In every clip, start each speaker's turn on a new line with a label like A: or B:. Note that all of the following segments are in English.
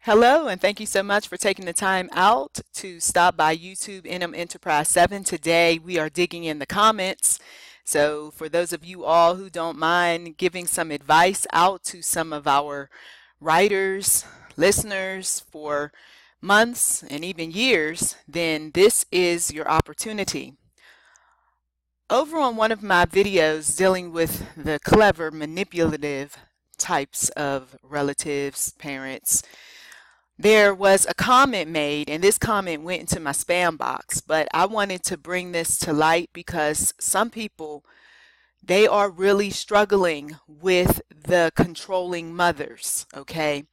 A: Hello, and thank you so much for taking the time out to stop by YouTube NM Enterprise 7. Today we are digging in the comments. So for those of you all who don't mind giving some advice out to some of our writers, listeners for months and even years, then this is your opportunity. Over on one of my videos dealing with the clever, manipulative types of relatives, parents, there was a comment made, and this comment went into my spam box, but I wanted to bring this to light because some people, they are really struggling with the controlling mothers, okay?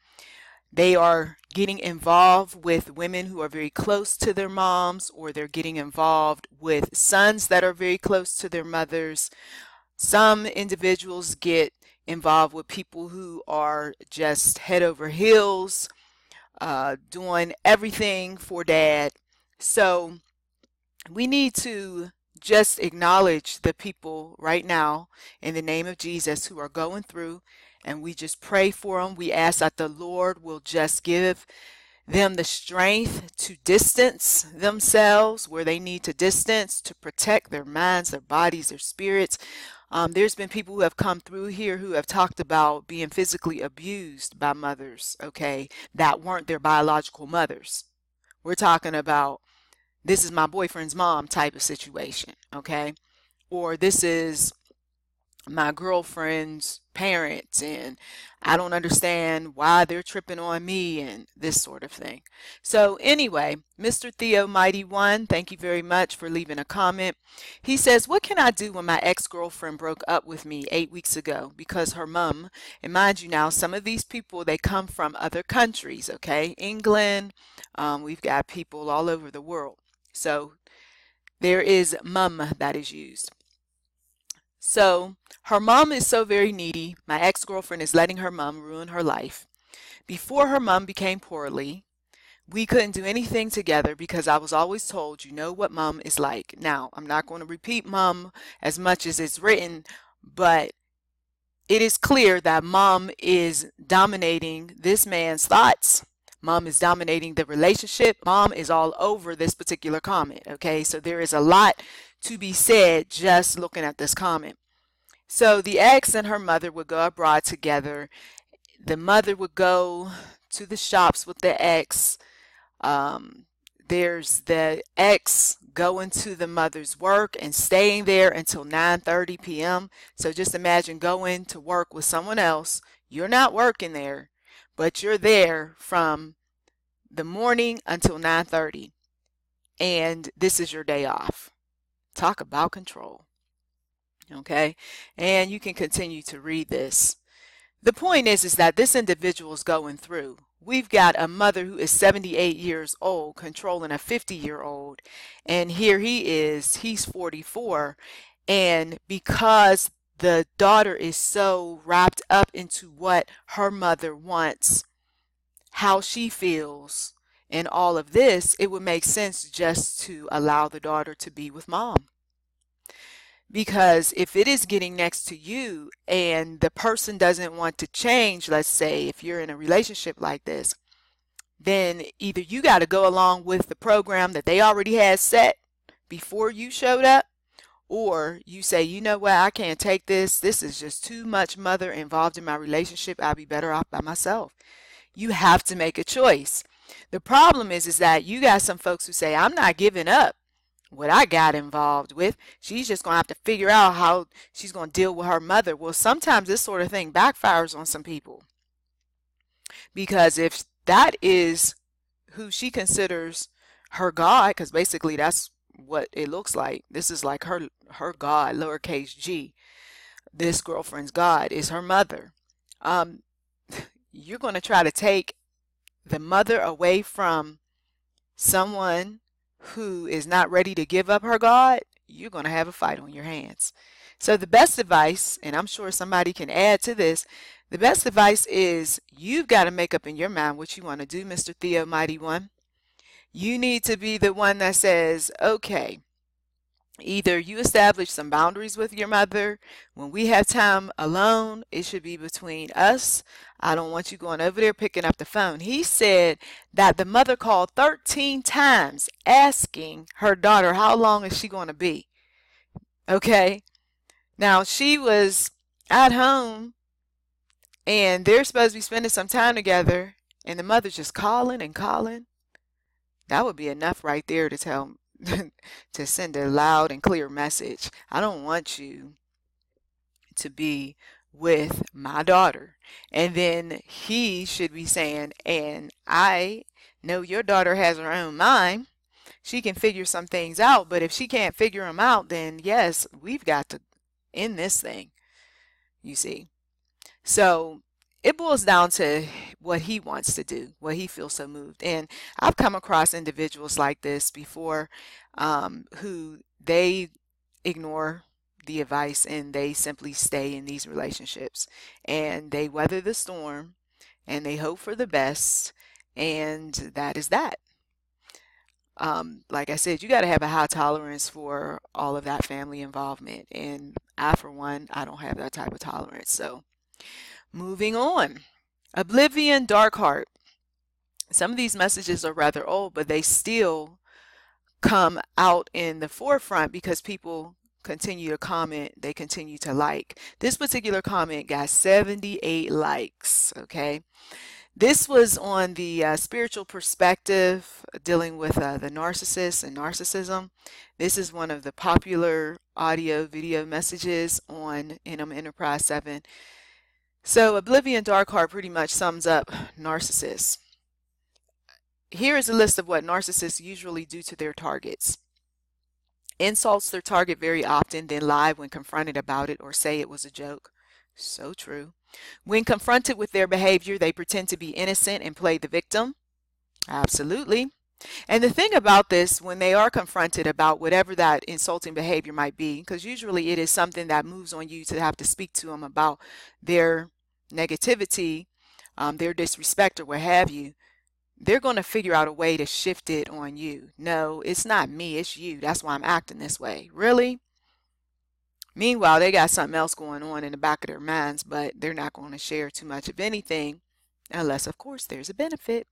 A: They are getting involved with women who are very close to their moms, or they're getting involved with sons that are very close to their mothers. Some individuals get involved with people who are just head over heels, doing everything for dad. So we need to just acknowledge the people right now in the name of Jesus who are going through, and we just pray for them. We ask that the Lord will just give them the strength to distance themselves where they need to distance, to protect their minds, their bodies, their spirits. There's been people who have come through here who have talked about being physically abused by mothers, okay, that weren't their biological mothers. We're talking about, this is my boyfriend's mom type of situation, okay? Or this is my girlfriend's parents, and I don't understand why they're tripping on me, and this sort of thing. So anyway, Mr. Theo Mighty One, thank you very much for leaving a comment. He says, what can I do when my ex-girlfriend broke up with me 8 weeks ago because her mom, and mind you now, some of these people, they come from other countries, okay? England, we've got people all over the world. So there is mum that is used. So her mom is so very needy. My ex-girlfriend is letting her mom ruin her life. Before her mom became poorly, we couldn't do anything together because I was always told, you know what mom is like. Now, I'm not going to repeat mom as much as it's written, but it is clear that mom is dominating this man's thoughts. Mom is dominating the relationship. Mom is all over this particular comment, okay? So there is a lot to be said just looking at this comment. So the ex and her mother would go abroad together. The mother would go to the shops with the ex. There's the ex going to the mother's work and staying there until 9:30 p.m. So just imagine going to work with someone else. You're not working there, but you're there from the morning until 9:30, and this is your day off. Talk about control. Okay, and you can continue to read this. The point is that this individual is going through. We've got a mother who is 78 years old controlling a 50-year-old, and here he is, he's 44, and because the daughter is so wrapped up into what her mother wants, how she feels, and all of this, it would make sense just to allow the daughter to be with mom. Because if it is getting next to you and the person doesn't want to change, let's say if you're in a relationship like this, then either you got to go along with the program that they already had set before you showed up, or you say, you know what, I can't take this. This is just too much mother involved in my relationship. I'll be better off by myself. You have to make a choice. The problem is that you got some folks who say, I'm not giving up what I got involved with. She's just going to have to figure out how she's going to deal with her mother. Well, sometimes this sort of thing backfires on some people. Because if that is who she considers her God, because basically that's what it looks like. This is like her God, lowercase g. This girlfriend's God is her mother. You're going to try to take the mother away from someone who is not ready to give up her God. You're going to have a fight on your hands. So the best advice, and I'm sure somebody can add to this, the best advice is you've got to make up in your mind what you want to do, Mr. Theo Mighty One. You need to be the one that says, okay, Either you establish some boundaries with your mother. When we have time alone, it should be between us. I don't want you going over there picking up the phone. He said that the mother called 13 times asking her daughter how long is she going to be. Okay. Now she was at home and they're supposed to be spending some time together, and the mother's just calling and calling. That would be enough right there to tell to send a loud and clear message. I don't want you to be with my daughter. And then he should be saying, and I know your daughter has her own mind. She can figure some things out, but if she can't figure them out, then yes, we've got to end this thing, you see. So it boils down to what he wants to do, what he feels so moved. And I've come across individuals like this before, who they ignore the advice and they simply stay in these relationships and they weather the storm and they hope for the best, and that is that. Like I said, you got to have a high tolerance for all of that family involvement, and I, for one, I don't have that type of tolerance. So moving on. Oblivion, Dark Heart. Some of these messages are rather old, but they still come out in the forefront because people continue to comment, they continue to like. This particular comment got 78 likes, okay? This was on the spiritual perspective, dealing with the narcissist and narcissism. This is one of the popular audio video messages on NM Enterprise 7. So Oblivion Dark Heart pretty much sums up narcissists. Here is a list of what narcissists usually do to their targets. Insults their target very often, then lie when confronted about it or say it was a joke. So true. When confronted with their behavior, they pretend to be innocent and play the victim. Absolutely. And the thing about this, when they are confronted about whatever that insulting behavior might be, because usually it is something that moves on you to have to speak to them about their negativity, their disrespect or what have you, they're going to figure out a way to shift it on you. No, it's not me, it's you. That's why I'm acting this way. Really? Meanwhile, they got something else going on in the back of their minds, but they're not going to share too much of anything unless, of course, there's a benefit.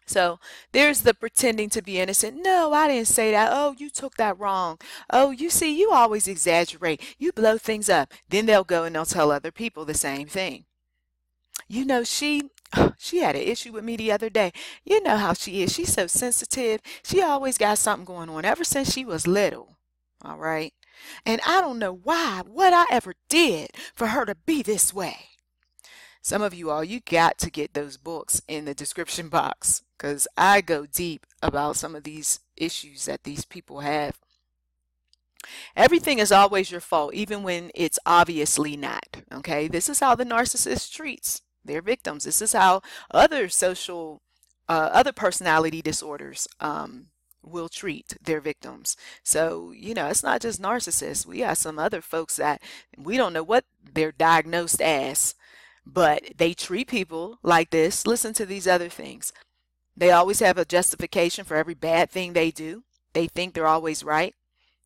A: So there's the pretending to be innocent. No, I didn't say that. Oh, you took that wrong. Oh, you see, you always exaggerate. You blow things up. Then they'll go and they'll tell other people the same thing. You know, she had an issue with me the other day. You know how she is. She's so sensitive. She always got something going on ever since she was little. All right. And I don't know what I ever did for her to be this way. Some of you all, you got to get those books in the description box because I go deep about some of these issues that these people have. Everything is always your fault, even when it's obviously not. Okay, this is how the narcissist treats their victims. This is how other other personality disorders will treat their victims. So, you know, it's not just narcissists. We got some other folks that we don't know what they're diagnosed as, but they treat people like this. Listen to these other things. They always have a justification for every bad thing they do. They think they're always right.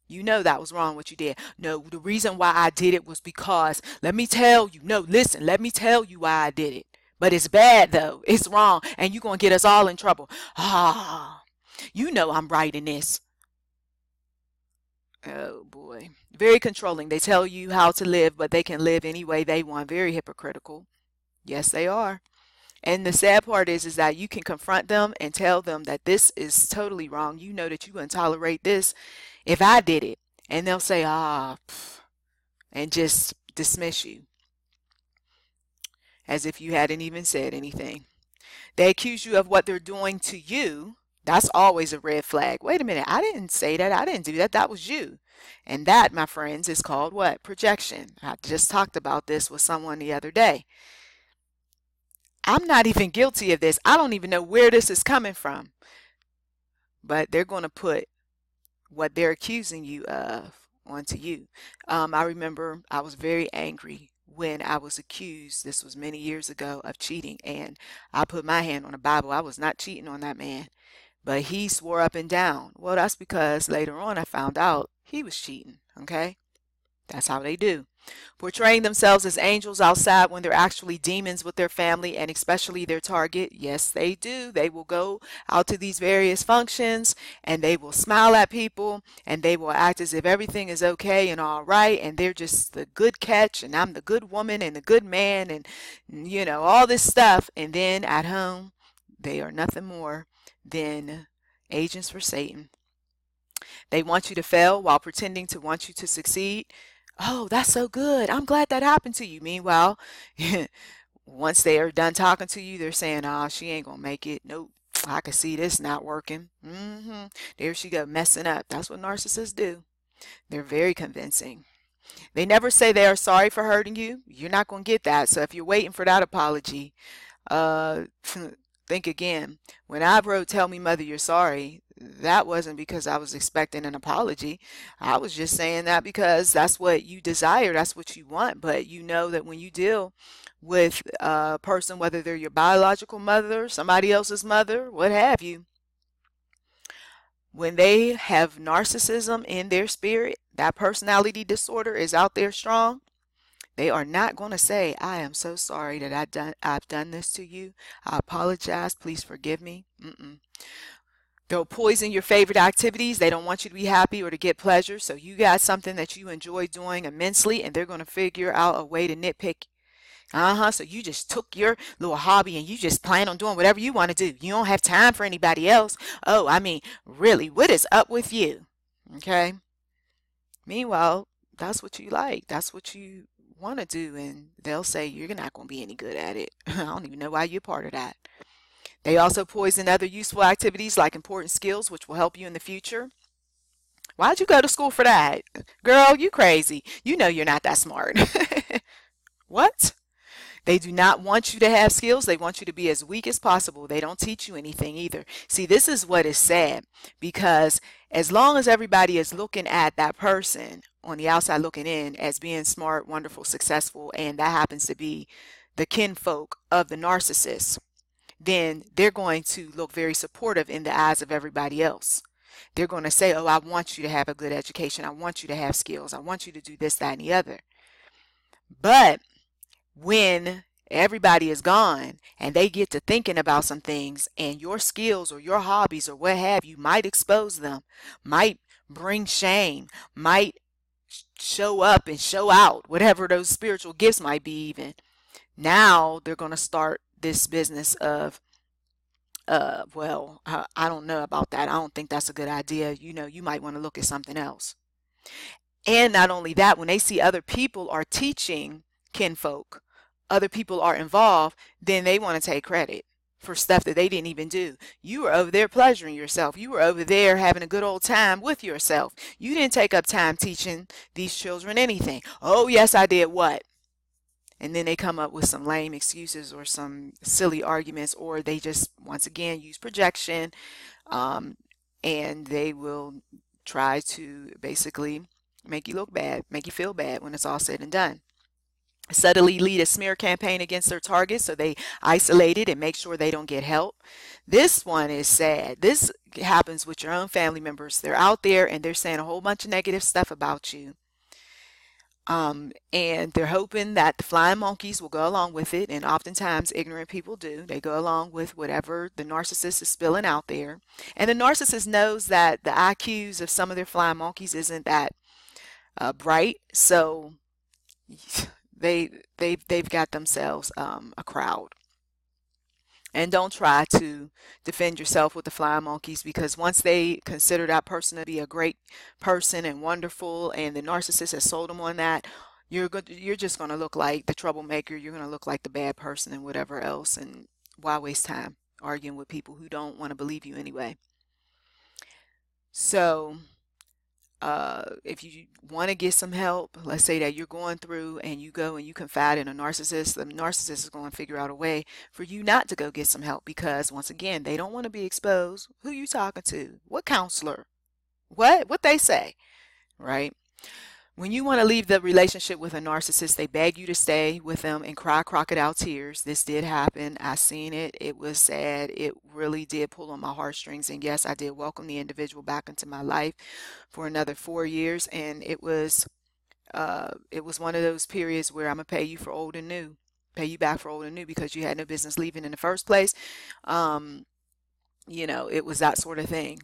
A: You know that was wrong what you did. No, the reason why I did it was because, let me tell you. No, listen, let me tell you why I did it. But it's bad though. It's wrong. And you're going to get us all in trouble. You know I'm right in this. Oh boy. Very controlling. They tell you how to live, but they can live any way they want. Very hypocritical. Yes, they are. And the sad part is that you can confront them and tell them that this is totally wrong. You know that you wouldn't tolerate this if I did it. And they'll say, and just dismiss you as if you hadn't even said anything. They accuse you of what they're doing to you. That's always a red flag. Wait a minute, I didn't say that. I didn't do that. That was you. And that, my friends, is called what? Projection. I just talked about this with someone the other day. I'm not even guilty of this. I don't even know where this is coming from. But they're going to put what they're accusing you of onto you. I remember I was very angry when I was accused, this was many years ago, of cheating. And I put my hand on the Bible. I was not cheating on that man. But he swore up and down. Well, that's because later on I found out he was cheating, okay? That's how they do. Portraying themselves as angels outside when they're actually demons with their family and especially their target. Yes, they do. They will go out to these various functions and they will smile at people and they will act as if everything is okay and all right and they're just the good catch and I'm the good woman and the good man and you know all this stuff, and then at home they are nothing more than agents for Satan. They want you to fail while pretending to want you to succeed. Oh, that's so good. I'm glad that happened to you. Meanwhile, once they are done talking to you, they're saying, oh, she ain't gonna make it. Nope. I can see this not working. There she go, messing up. That's what narcissists do. They're very convincing. They never say they are sorry for hurting you. You're not going to get that. So if you're waiting for that apology, think again. When I wrote, tell me, mother, you're sorry, that wasn't because I was expecting an apology. I was just saying that because that's what you desire. That's what you want. But you know that when you deal with a person, whether they're your biological mother, somebody else's mother, what have you, when they have narcissism in their spirit, that personality disorder is out there strong, they are not going to say, I am so sorry that I've done this to you. I apologize. Please forgive me. They'll poison your favorite activities. They don't want you to be happy or to get pleasure. So you got something that you enjoy doing immensely, and they're going to figure out a way to nitpick. So you just took your little hobby and you just plan on doing whatever you want to do. You don't have time for anybody else. Oh, I mean, really, what is up with you? Okay. Meanwhile, that's what you like. That's what you want to do. And they'll say, you're not going to be any good at it. I don't even know why you're part of that. They also poison other useful activities like important skills, which will help you in the future. Why'd you go to school for that? Girl, you crazy. You know you're not that smart. What? They do not want you to have skills. They want you to be as weak as possible. They don't teach you anything either. See, this is what is sad, because as long as everybody is looking at that person on the outside looking in as being smart, wonderful, successful, and that happens to be the kinfolk of the narcissist, then they're going to look very supportive in the eyes of everybody else. They're going to say, oh, I want you to have a good education. I want you to have skills. I want you to do this, that, and the other. But when everybody is gone and they get to thinking about some things, and your skills or your hobbies or what have you might expose them, might bring shame, might show up and show out, whatever those spiritual gifts might be even, now they're going to start this business of, well, I don't know about that. I don't think that's a good idea. You know, you might want to look at something else. And not only that, when they see other people are teaching kinfolk, other people are involved, then they want to take credit for stuff that they didn't even do. You were over there pleasuring yourself. You were over there having a good old time with yourself. You didn't take up time teaching these children anything. Oh, yes, I did. What? And then they come up with some lame excuses or some silly arguments, or they just, once again, use projection, and they will try to basically make you look bad, make you feel bad when it's all said and done. Subtly lead a smear campaign against their target, so they isolate it and make sure they don't get help. This one is sad. This happens with your own family members. They're out there and they're saying a whole bunch of negative stuff about you. And they're hoping that the flying monkeys will go along with it, and oftentimes ignorant people do. They go along with whatever the narcissist is spilling out there. And the narcissist knows that the IQs of some of their flying monkeys isn't that bright, so they've got themselves a crowd. And don't try to defend yourself with the flying monkeys, because once they consider that person to be a great person and wonderful, and the narcissist has sold them on that, you're just going to look like the troublemaker. You're going to look like the bad person and whatever else. And why waste time arguing with people who don't want to believe you anyway? So if you want to get some help, let's say that you're going through and you go and you confide in a narcissist, the narcissist is going to figure out a way for you not to go get some help, because once again, they don't want to be exposed. Who you talking to? What counselor? What they say, right? When you want to leave the relationship with a narcissist, they beg you to stay with them and cry crocodile tears. This did happen. I seen it. It was sad. It really did pull on my heartstrings. And yes, I did welcome the individual back into my life for another 4 years. And it was one of those periods where I'm gonna pay you for old and new, pay you back for old and new because you had no business leaving in the first place. It was that sort of thing.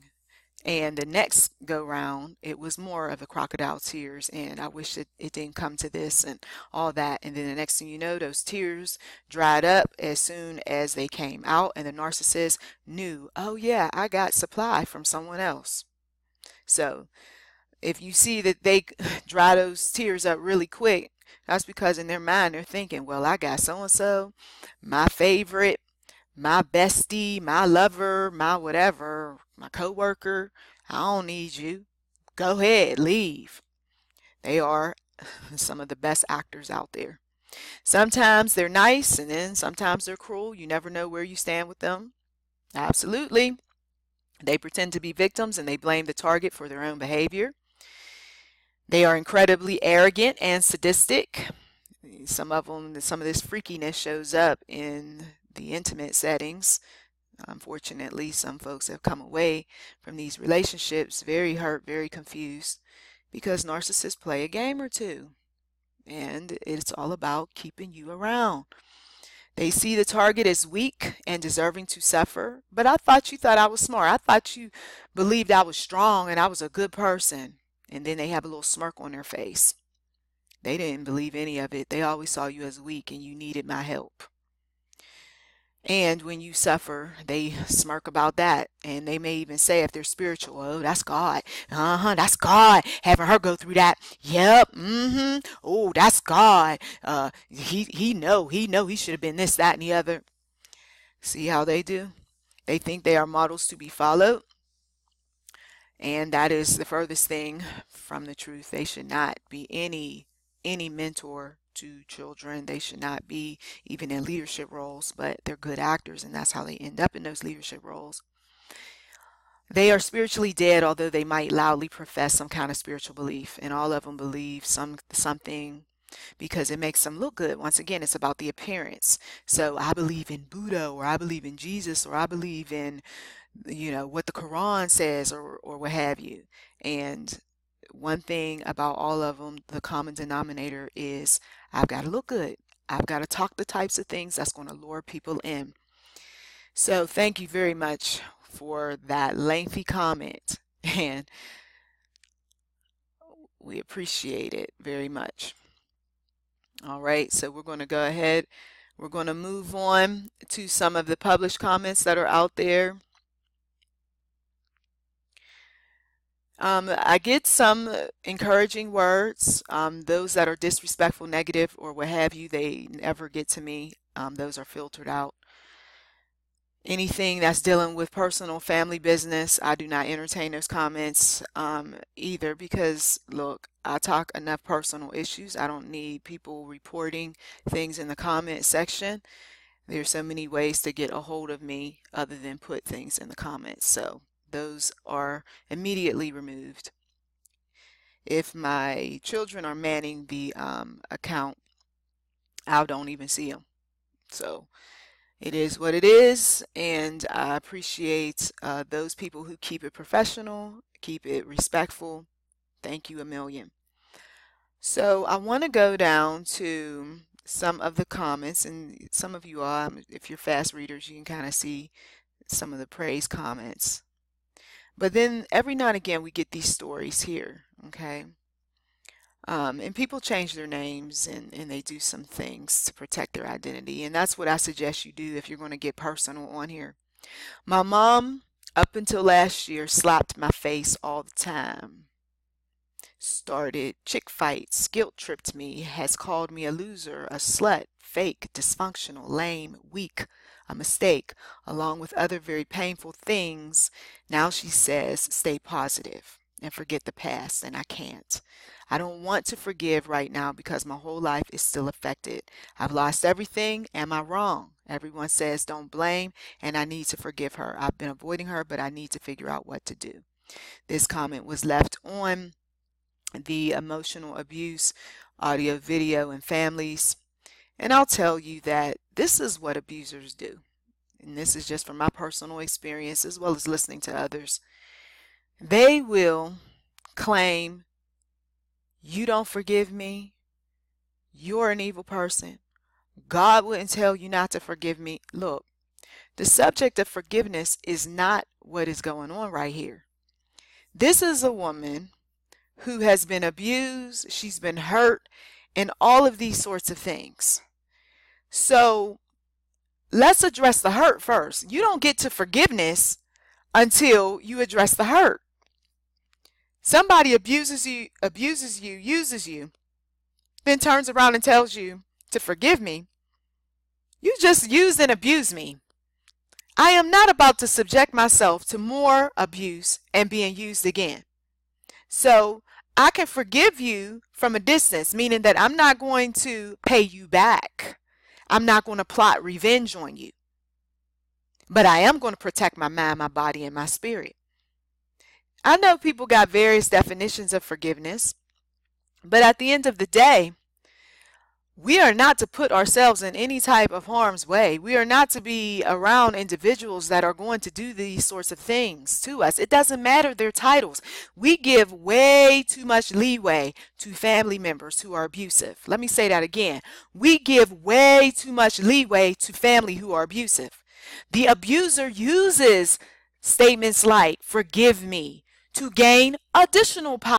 A: And the next go round, it was more of a crocodile tears, and I wish it didn't come to this and all that. And then the next thing you know, those tears dried up as soon as they came out, and the narcissist knew, oh yeah, I got supply from someone else. So if you see that they dry those tears up really quick, that's because in their mind they're thinking, well, I got so and so, my favorite, my bestie, my lover, my whatever, my coworker. I don't need you. Go ahead, leave. They are some of the best actors out there. Sometimes they're nice, and then sometimes they're cruel. You never know where you stand with them. Absolutely. They pretend to be victims and they blame the target for their own behavior. They are incredibly arrogant and sadistic. Some of this freakiness shows up in the intimate settings. Unfortunately, some folks have come away from these relationships very hurt, very confused, because narcissists play a game or two, and it's all about keeping you around. They see the target as weak and deserving to suffer, but I thought you thought I was smart. I thought you believed I was strong and I was a good person. And then they have a little smirk on their face. They didn't believe any of it. They always saw you as weak and you needed my help. And when you suffer, they smirk about that. And they may even say, if they're spiritual, oh, that's God. That's God. Having her go through that. Yep. Oh, that's God. He know he should have been this, that, and the other. See how they do? They think they are models to be followed. And that is the furthest thing from the truth. They should not be any mentor to children. They should not be even in leadership roles, but they're good actors, and that's how they end up in those leadership roles. They are spiritually dead, although they might loudly profess some kind of spiritual belief, and all of them believe something because it makes them look good. Once again, it's about the appearance. So I believe in Buddha, or I believe in Jesus, or I believe in what the Quran says, or what have you. And one thing about all of them, the common denominator is, I've got to look good. I've got to talk the types of things that's going to lure people in. So thank you very much for that lengthy comment, and we appreciate it very much. All right, so we're going to go ahead. We're going to move on to some of the published comments that are out there. I get some encouraging words. Those that are disrespectful, negative, or what have you, they never get to me. Those are filtered out. Anything that's dealing with personal family business, I do not entertain those comments either, because look, I talk enough personal issues. I don't need people reporting things in the comment section. There's so many ways to get a hold of me other than put things in the comments. So those are immediately removed. If my children are manning the account, I don't even see them. So it is what it is, and I appreciate those people who keep it professional, keep it respectful. Thank you a million. So I want to go down to some of the comments, and some of you all, if you're fast readers, you can kind of see some of the praise comments. But then every now and again we get these stories here, okay? And people change their names and they do some things to protect their identity. And that's what I suggest you do if you're going to get personal on here. My mom, up until last year, slapped my face all the time. Started chick fights, guilt tripped me, has called me a loser, a slut, fake, dysfunctional, lame, weak, a mistake, along with other very painful things. Now she says, stay positive and forget the past, and I can't. I don't want to forgive right now because my whole life is still affected. I've lost everything. Am I wrong? Everyone says don't blame, and I need to forgive her. I've been avoiding her, but I need to figure out what to do. This comment was left on the emotional abuse, audio, video, and families. And I'll tell you that this is what abusers do. And this is just from my personal experience as well as listening to others. They will claim, you don't forgive me, you're an evil person, God wouldn't tell you not to forgive me. Look, the subject of forgiveness is not what is going on right here. This is a woman who has been abused, she's been hurt, and all of these sorts of things. So let's address the hurt first. You don't get to forgiveness until you address the hurt. Somebody abuses you, uses you, then turns around and tells you to forgive me. You just used and abused me. I am not about to subject myself to more abuse and being used again. So I can forgive you from a distance, meaning that I'm not going to pay you back. I'm not going to plot revenge on you. But I am going to protect my mind, my body, and my spirit. I know people got various definitions of forgiveness, but at the end of the day, we are not to put ourselves in any type of harm's way. We are not to be around individuals that are going to do these sorts of things to us. It doesn't matter their titles. We give way too much leeway to family members who are abusive. Let me say that again. We give way too much leeway to family who are abusive. The abuser uses statements like, forgive me, to gain additional power.